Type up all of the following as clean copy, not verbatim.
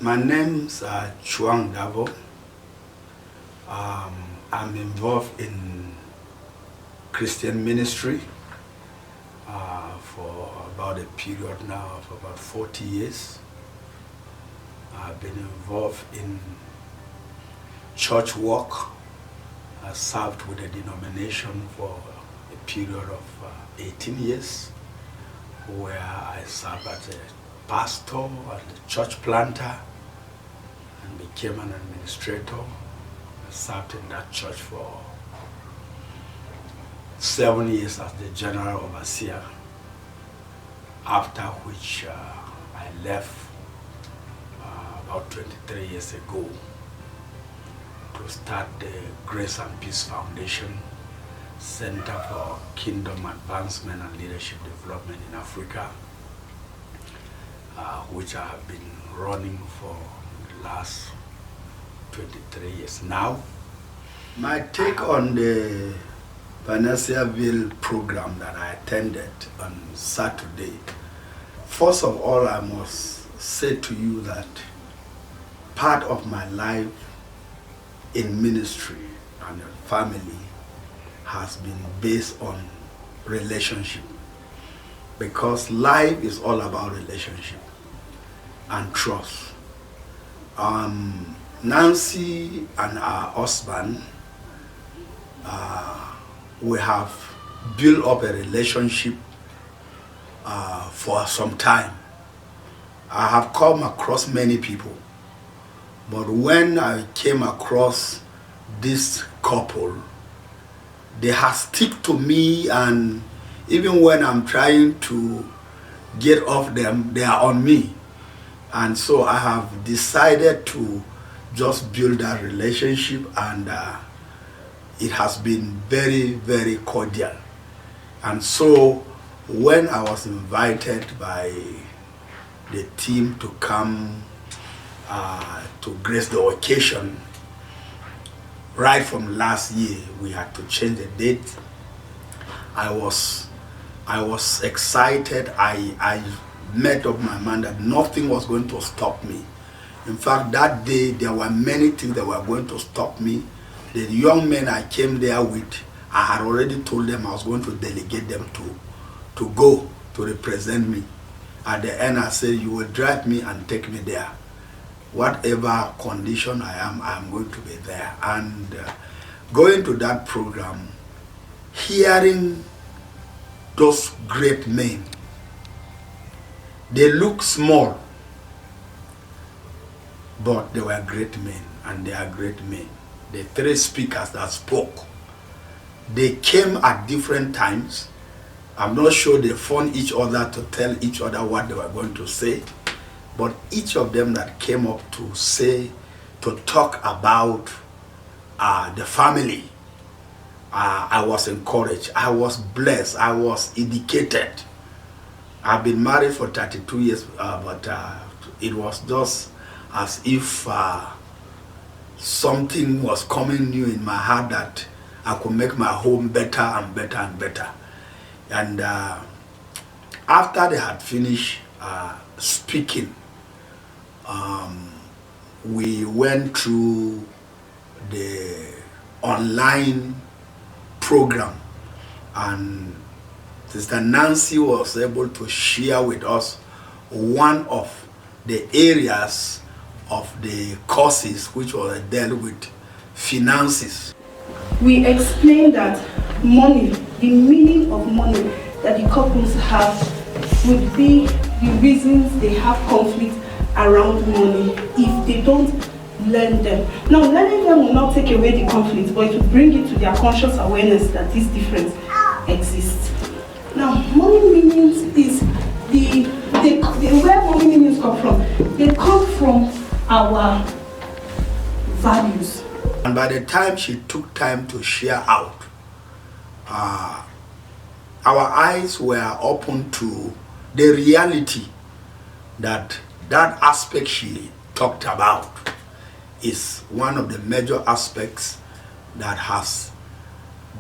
My name's Chuwang Davou. I'm involved in Christian ministry for about a period now of about 40 years. I've been involved in church work. I served with a denomination for a period of 18 years, where I served as a pastor and a church planter and became an administrator. I served in that church for 7 years as the general overseer, after which I left about 23 years ago to start the Grace and Peace Foundation, Center for Kingdom Advancement and Leadership Development in Africa, which I have been running for the last 23 years now. My take on the financial bill program that I attended on Saturday, first of all, I must say to you that part of my life in ministry and family has been based on relationship, because life is all about relationship and trust. Nancy and our husband, we have built up a relationship for some time. I have come across many people, but when I came across this couple, they have stick to me, and even when I'm trying to get off them, they are on me. And so I have decided to just build that relationship, and it has been very, very cordial. And so when I was invited by the team to come to grace the occasion, right from last year, we had to change the date. I was excited. I made up my mind that nothing was going to stop me. In fact, that day there were many things that were going to stop me. The young men I came there with, I had already told them I was going to delegate them to go to represent me. At the end, I said, you will drive me and take me there. Whatever condition I am going to be there. And going to that program, hearing those great men, they look small, but they were great men, and they are great men. The three speakers that spoke, they came at different times. I'm not sure they phoned each other to tell each other what they were going to say, but each of them that came up to talk about the family, I was encouraged, I was blessed, I was educated. I've been married for 32 years, but it was just as if something was coming new in my heart that I could make my home better and better and better. And after they had finished speaking, we went through the online program, and Sister Nancy was able to share with us one of the areas of the courses which was dealt with finances. We explained that money, the meaning of money that the couples have, would be the reasons they have conflict around money if they don't learn them. Now, learning them will not take away the conflict, but it will bring it to their conscious awareness that this difference exists. Now, money meanings is where money meanings come from. They come from our values. And by the time she took time to share out, our eyes were open to the reality that aspect she talked about is one of the major aspects that has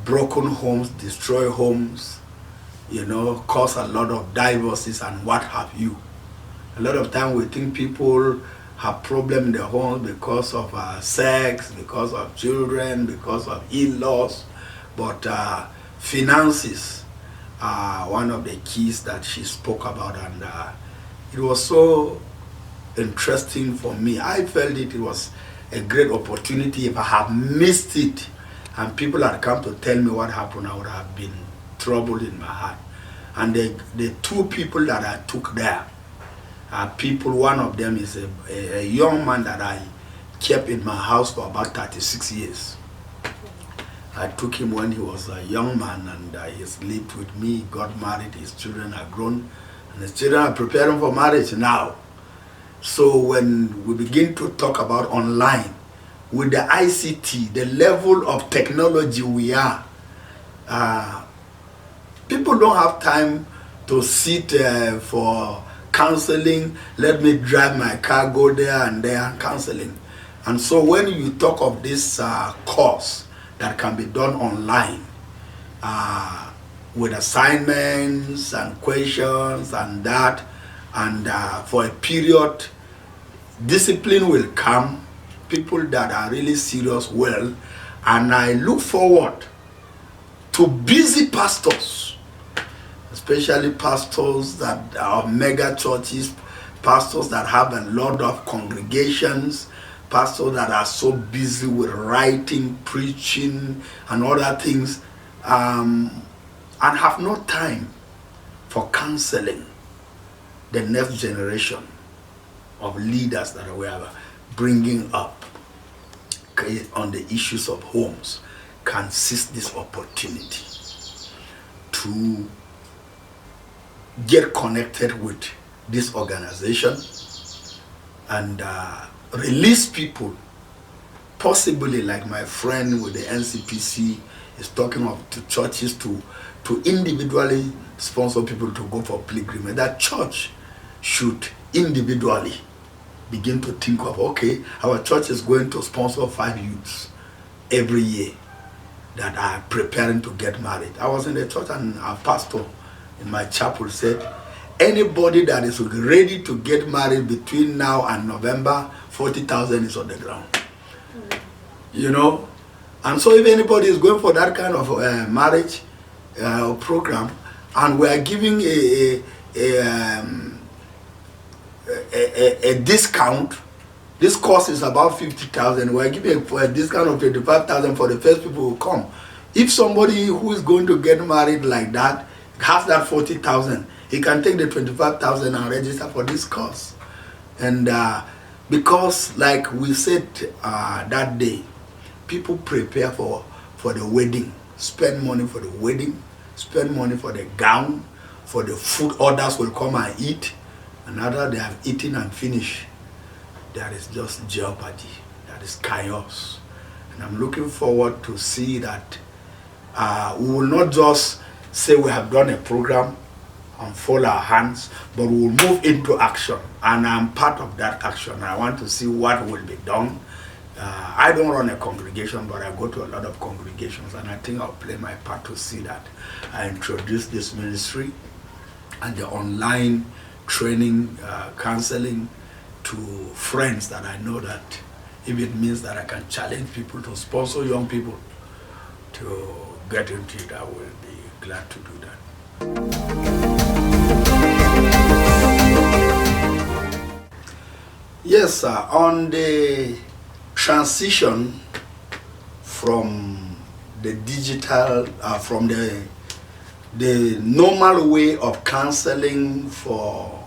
broken homes, destroyed homes, caused a lot of divorces and what have you. A lot of time we think people have problem in the home because of sex, because of children, because of in-laws, but finances are one of the keys that she spoke about, and it was so interesting for me. I felt it was a great opportunity. If I had missed it and people had come to tell me what happened, I would have been troubled in my heart. And the two people that I took there are people, one of them is a young man that I kept in my house for about 36 years. I took him when he was a young man, and he's lived with me, got married, his children are grown, and his children are preparing for marriage now. So when we begin to talk about online, with the ICT, the level of technology we are, people don't have time to sit for counseling. Let me drive my car, go there and there, counseling. And so when you talk of this course that can be done online, with assignments and questions and that, and for a period, discipline will come, people that are really serious will, and I look forward to busy pastors, especially pastors that are mega churches, pastors that have a lot of congregations, pastors that are so busy with writing, preaching, and other things, and have no time for counseling the next generation of leaders that we are bringing up on the issues of homes, can seize this opportunity to get connected with this organization and release people, possibly like my friend with the NCPC is talking of, to churches to individually sponsor people to go for pilgrimage. That church should individually begin to think of, okay, our church is going to sponsor 5 youths every year that are preparing to get married. I was in the church and our pastor in my chapel said, anybody that is ready to get married between now and November, 40,000 is on the ground. You know? And so if anybody is going for that kind of marriage program, and we are giving a discount, this course is about 50,000, we are giving a discount of 25,000 for the first people who come. If somebody who is going to get married like that has that 40,000, he can take the 25,000 and register for this course. And because like we said that day, people prepare for the wedding, spend money for the wedding, spend money for the gown, for the food others will come and eat. And after they have eaten and finished, there is just jeopardy, there is chaos. And I'm looking forward to see that we will not just say we have done a program and fold our hands, but we will move into action. And I'm part of that action. I want to see what will be done. I don't run a congregation, but I go to a lot of congregations, and I think I'll play my part to see that I introduce this ministry and the online training, counseling to friends that I know that if it means that I can challenge people to sponsor young people to get into it, I will be glad to do that. Yes, on the transition from the digital, from the normal way of counseling for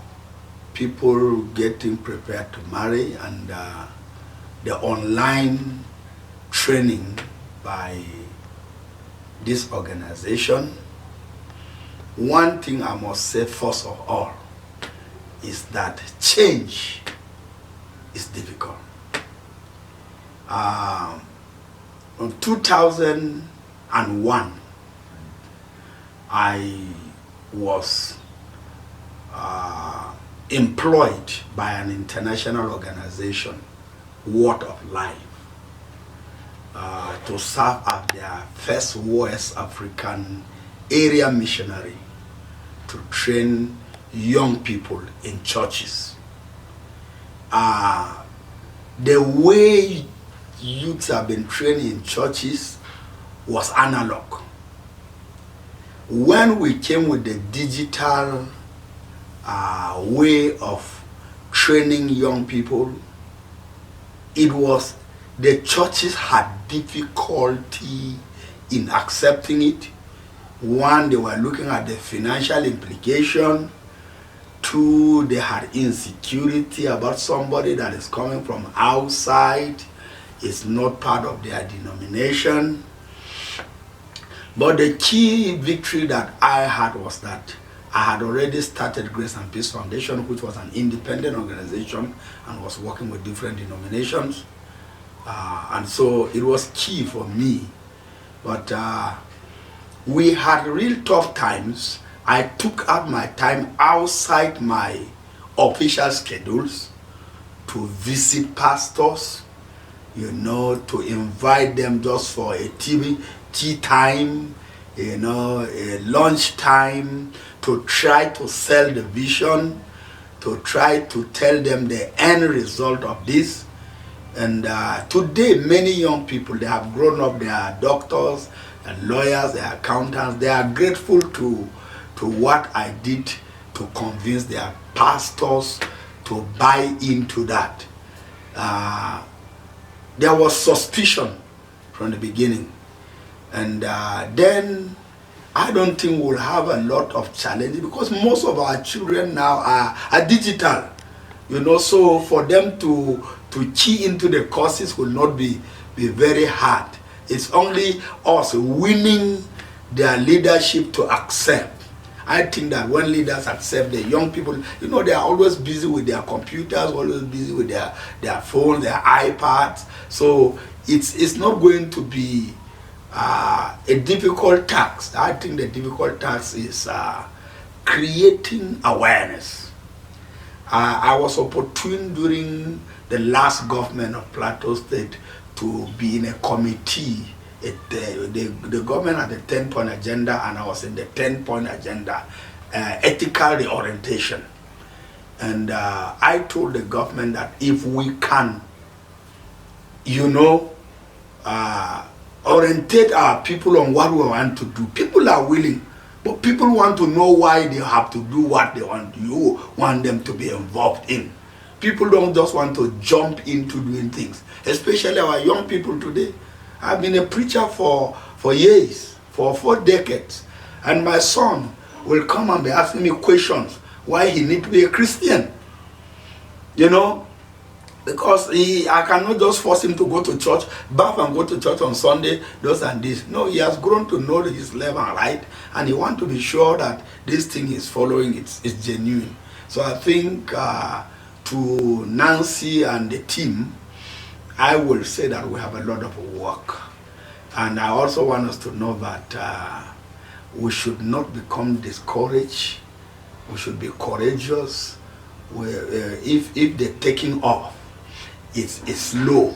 people getting prepared to marry, and the online training by this organization, one thing I must say first of all is that change is difficult. In 2001, I was employed by an international organization, Word of Life, to serve as their first West African area missionary to train young people in churches. the way youths have been trained in churches was analog. When we came with the digital way of training young people, it was the churches had difficulty in accepting it. One, they were looking at the financial implication. Two, they had insecurity about somebody that is coming from outside, is not part of their denomination. But the key victory that I had was that I had already started Grace and Peace Foundation, which was an independent organization and was working with different denominations. And so it was key for me. But we had real tough times. I took up my time outside my official schedules to visit pastors, you know, to invite them just for a tea time, you know, a lunch time, to try to sell the vision, to try to tell them the end result of this. And today, many young people, they have grown up, they are doctors and lawyers, they are accountants, they are grateful to what I did to convince their pastors to buy into that. There was suspicion from the beginning. And then I don't think we'll have a lot of challenges because most of our children now are digital. You know, so for them to key into the courses will not be very hard. It's only us winning their leadership to accept. I think that when leaders accept, the young people, you know, they are always busy with their computers, always busy with their phones, their iPads. So it's not going to be a difficult task. I think the difficult task is creating awareness. I was opportune during the last government of Plateau State to be in a committee. The government had a 10-point agenda, and I was in the 10-point agenda, ethical reorientation. And I told the government that if we can, you know, orientate our people on what we want to do, people are willing. But people want to know why they have to do what they want. You want them to be involved in. People don't just want to jump into doing things, especially our young people today. I've been a preacher for years, for 4 decades. And my son will come and be asking me questions why he need to be a Christian. You know, because I cannot just force him to go to church, bath and go to church on Sunday, those and this. No, he has grown to know his left and right, and he wants to be sure that this thing is following, it's genuine. So I think to Nancy and the team, I will say that we have a lot of work. And I also want us to know that we should not become discouraged. We should be courageous. If they're taking off, it's slow.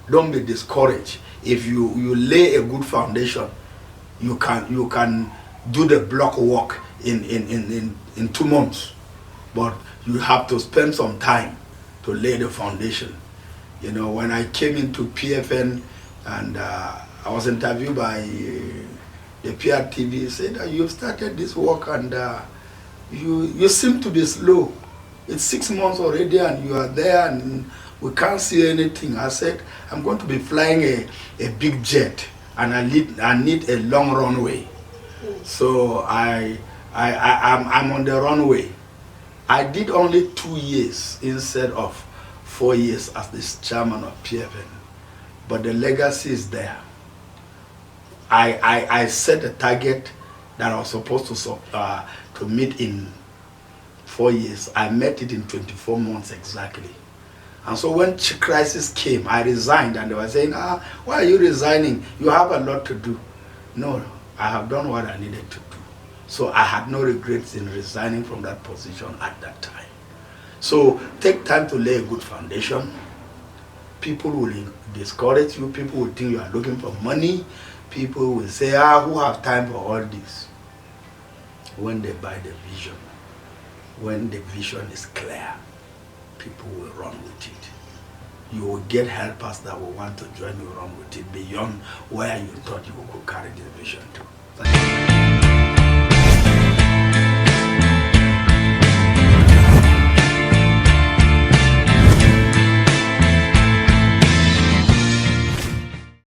Don't be discouraged. If you lay a good foundation, you can do the block work in 2 months. But you have to spend some time to lay the foundation. You know, when I came into PFN and I was interviewed by the PRTV, said that you've started this work and you seem to be slow. It's 6 months already and you are there and we can't see anything. I said, I'm going to be flying a big jet and I need a long runway. So I'm on the runway. I did only 2 years instead of 4 years as the chairman of PFN. But the legacy is there. I set a target that I was supposed to meet in 4 years. I met it in 24 months exactly. And so when crisis came, I resigned, and they were saying, why are you resigning? You have a lot to do. No, I have done what I needed to do. So I had no regrets in resigning from that position at that time. So take time to lay a good foundation. People will discourage you. People will think you are looking for money. People will say, who have time for all this? When they buy the vision, when the vision is clear, people will run with it. You will get helpers that will want to join you run with it beyond where you thought you could carry the vision to.